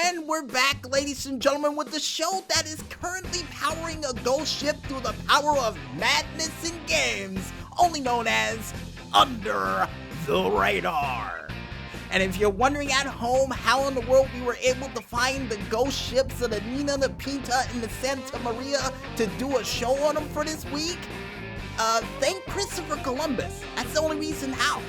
And we're back, ladies and gentlemen, with the show that is currently powering a ghost ship through the power of madness in games, only known as Under the Radar. And if you're wondering at home how in the world we were able to find the ghost ships of the Nina, the Pinta, and the Santa Maria to do a show on them for this week, thank Christopher Columbus. That's the only reason how.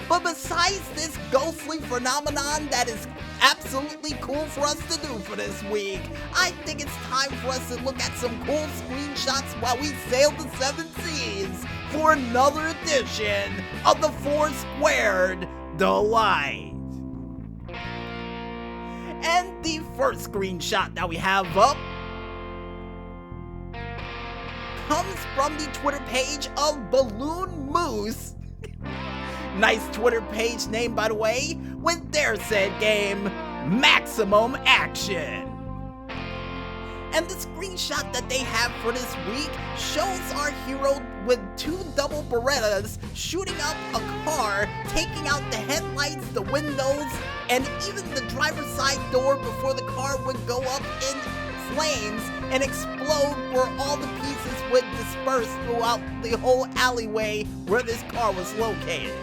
But besides this ghostly phenomenon that is absolutely cool for us to do for this week, I think it's time for us to look at some cool screenshots while we sail the seven seas for another edition of the Four Squared Delight. And the first screenshot that we have up comes from the Twitter page of Balloon Moose. Nice Twitter page name, by the way, with their said game, Maximum Action. And the screenshot that they have for this week shows our hero with two double Berettas shooting up a car, taking out the headlights, the windows, and even the driver's side door before the car would go up in flames and explode, where all the pieces would disperse throughout the whole alleyway where this car was located.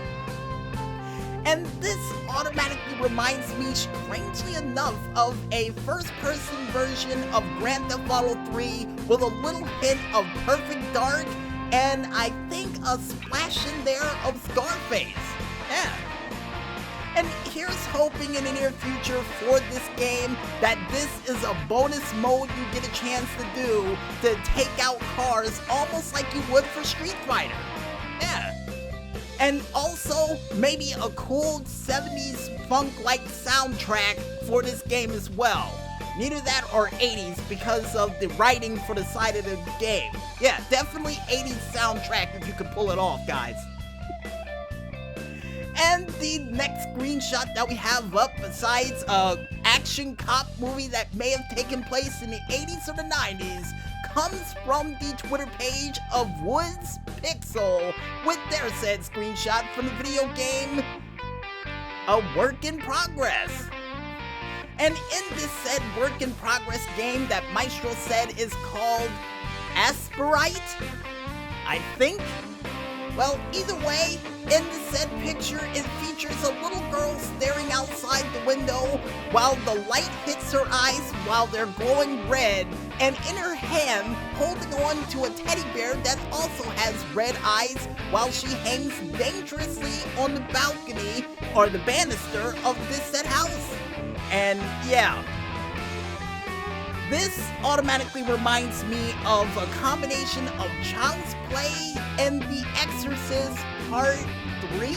And this automatically reminds me, strangely enough, of a first-person version of Grand Theft Auto 3 with a little hint of Perfect Dark and I think a splash in there of Scarface. Yeah. And here's hoping in the near future for this game that this is a bonus mode you get a chance to do to take out cars almost like you would for Street Fighter. Yeah. And also, maybe a cool 70s funk-like soundtrack for this game as well. Neither that or 80s because of the writing for the side of the game. Yeah, definitely 80s soundtrack if you could pull it off, guys. And the next screenshot that we have up, besides a action cop movie that may have taken place in the 80s or the 90s, comes from the Twitter page of Woods Pixel with their said screenshot from the video game A Work in Progress. And in this said Work in Progress game that Maestro said is called Asperite, I think? Well, either way, in the said picture, it features a little girl staring outside the window while the light hits her eyes while they're glowing red, and in her hand, holding on to a teddy bear that also has red eyes while she hangs dangerously on the balcony or the banister of this said house. And yeah, this automatically reminds me of a combination of Child's Play and The Exorcist Part 3,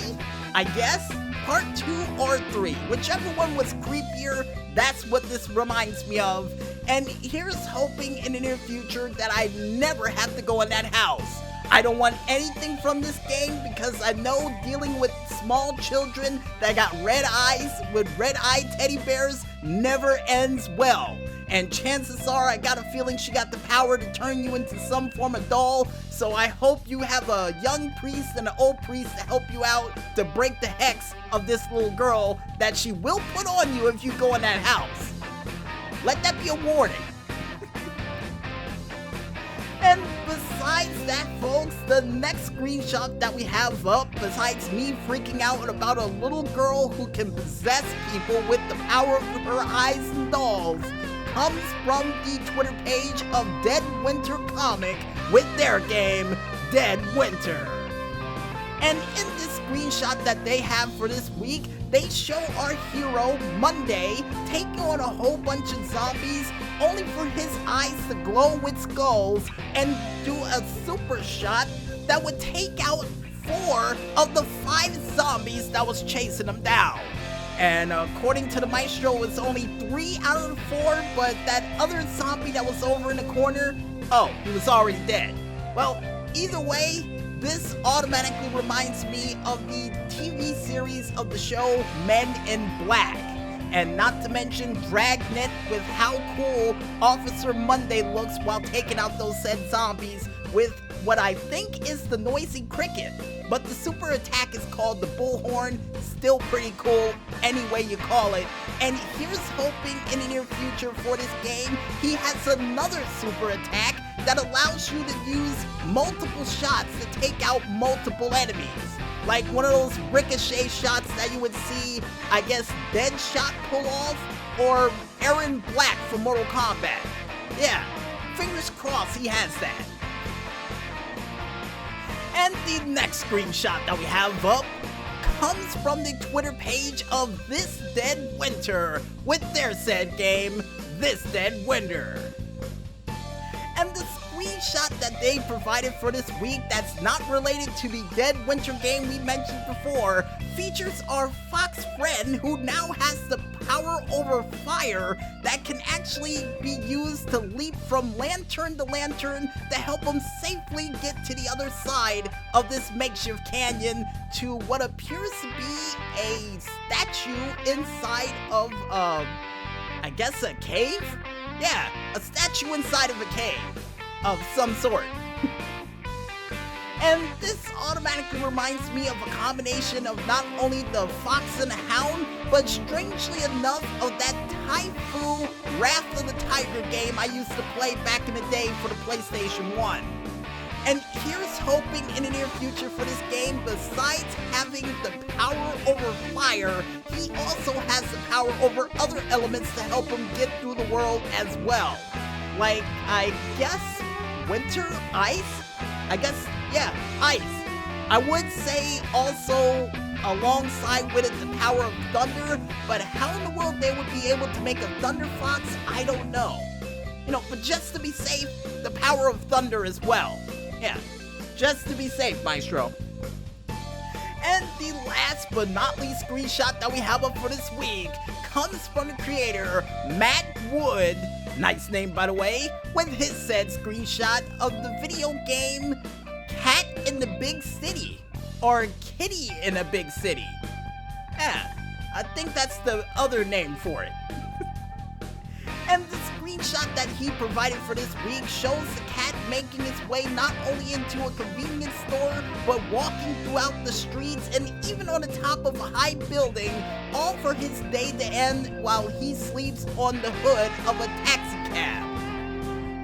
I guess? Part 2 or 3. Whichever one was creepier, that's what this reminds me of. And here's hoping in the near future that I never have to go in that house. I don't want anything from this game because I know dealing with small children that got red eyes with red-eyed teddy bears never ends well. And chances are, I got a feeling she got the power to turn you into some form of doll, so I hope you have a young priest and an old priest to help you out to break the hex of this little girl that she will put on you if you go in that house. Let that be a warning. And besides that, folks, the next screenshot that we have up, besides me freaking out about a little girl who can possess people with the power of her eyes and dolls, comes from the Twitter page of Dead Winter Comic with their game, Dead Winter. And in this screenshot that they have for this week, they show our hero, Monday, taking on a whole bunch of zombies, only for his eyes to glow with skulls and do a super shot that would take out 4 of the 5 zombies that was chasing him down. And according to the Maestro, it was only 3 out of the 4, but that other zombie that was over in the corner, oh, he was already dead. Well, either way, this automatically reminds me of the TV series of the show Men in Black. And not to mention Dragnet with how cool Officer Monday looks while taking out those said zombies with what I think is the noisy cricket, but the super attack is called the bullhorn. Still pretty cool any way you call it. And here's hoping in the near future for this game, he has another super attack that allows you to use multiple shots to take out multiple enemies. Like one of those ricochet shots that you would see, I guess, Deadshot pull off, or Aaron Black from Mortal Kombat. Yeah, fingers crossed he has that. And the next screenshot that we have up comes from the Twitter page of This Dead Winter with their said game, This Dead Winter. And the screenshot that they provided for this week that's not related to the Dead Winter game we mentioned before features our fox friend who now has the power over fire that can actually be used to leap from lantern to lantern to help him safely get to the other side of this makeshift canyon to what appears to be a statue inside of, I guess a cave? Yeah, a statue inside of a cave of some sort. And this automatically reminds me of a combination of not only the Fox and the Hound, but strangely enough of that Tai-Fu Wrath of the Tiger game I used to play back in the day for the PlayStation 1. And here's hoping in the near future for this game, besides having the power over fire, he also has the power over other elements to help him get through the world as well. Like, I guess, winter? Ice? Yeah, ice. I would say also alongside with it the power of thunder, but how in the world they would be able to make a Thunder Fox, I don't know. But just to be safe, the power of thunder as well. Yeah, just to be safe, Maestro. And the last but not least screenshot that we have up for this week comes from the creator, Matt Wood, nice name by the way, with his said screenshot of the video game Cat in the Big City, or Kitty in a Big City. Yeah, I think that's the other name for it. And the screenshot that he provided for this week shows the cat making its way not only into a convenience store, but walking throughout the streets and even on the top of a high building, all for his day to end while he sleeps on the hood of a taxi cab.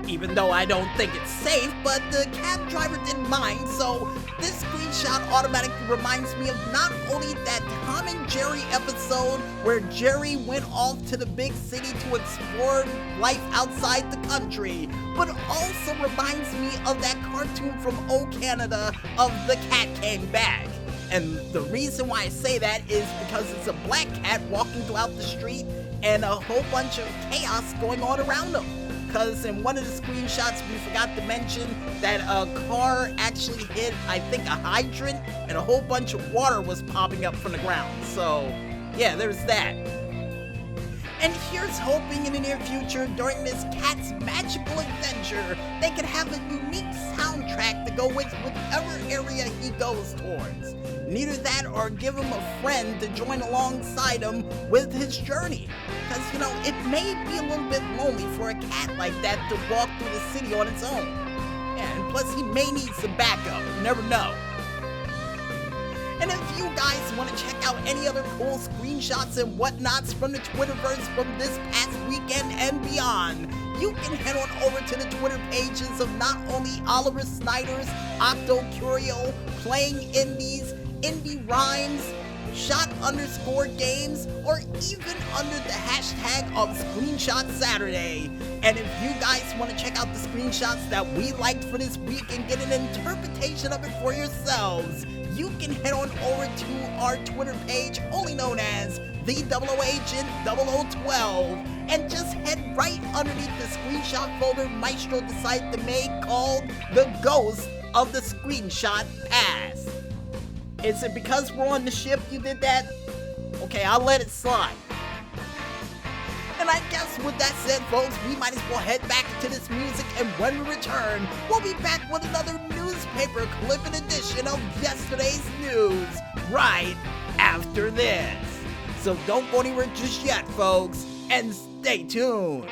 Even though I don't think it's safe, but the cab driver didn't mind, so this screenshot automatically reminds me of not only that Tom and Jerry episode where Jerry went off to the big city to explore life outside the country, but also reminds me of that cartoon from O Canada of The Cat Came Back. And the reason why I say that is because it's a black cat walking throughout the street and a whole bunch of chaos going on around him. Because in one of the screenshots we forgot to mention that a car actually hit, I think, a hydrant and a whole bunch of water was popping up from the ground. So, yeah, there's that. And here's hoping in the near future, during this cat's magical adventure, they can have a unique soundtrack to go with whichever area he goes towards. Neither that or give him a friend to join alongside him with his journey. Because, it may be a little bit lonely for a cat like that to walk through the city on its own. Yeah, and plus he may need some backup, you never know. And if you guys want to check out any other cool screenshots and whatnots from the Twitterverse from this past weekend and beyond, you can head on over to the Twitter pages of not only Oliver Snyder's Octo Curio, Playing Indies, Indie Rhymes, Shot_games, or even under the hashtag of Screenshot Saturday. And if you guys want to check out the screenshots that we liked for this week and get an interpretation of it for yourselves, you can head on over to our Twitter page, only known as the Agent 0012, and just head right underneath the screenshot folder Maestro decided to make called The Ghost of the Screenshot Past. Is it because we're on the ship you did that? Okay, I'll let it slide. And I guess with that said, folks, we might as well head back into this music, and when we return, we'll be back with another newspaper clipping edition of yesterday's news right after this. So don't go anywhere just yet, folks, and stay tuned.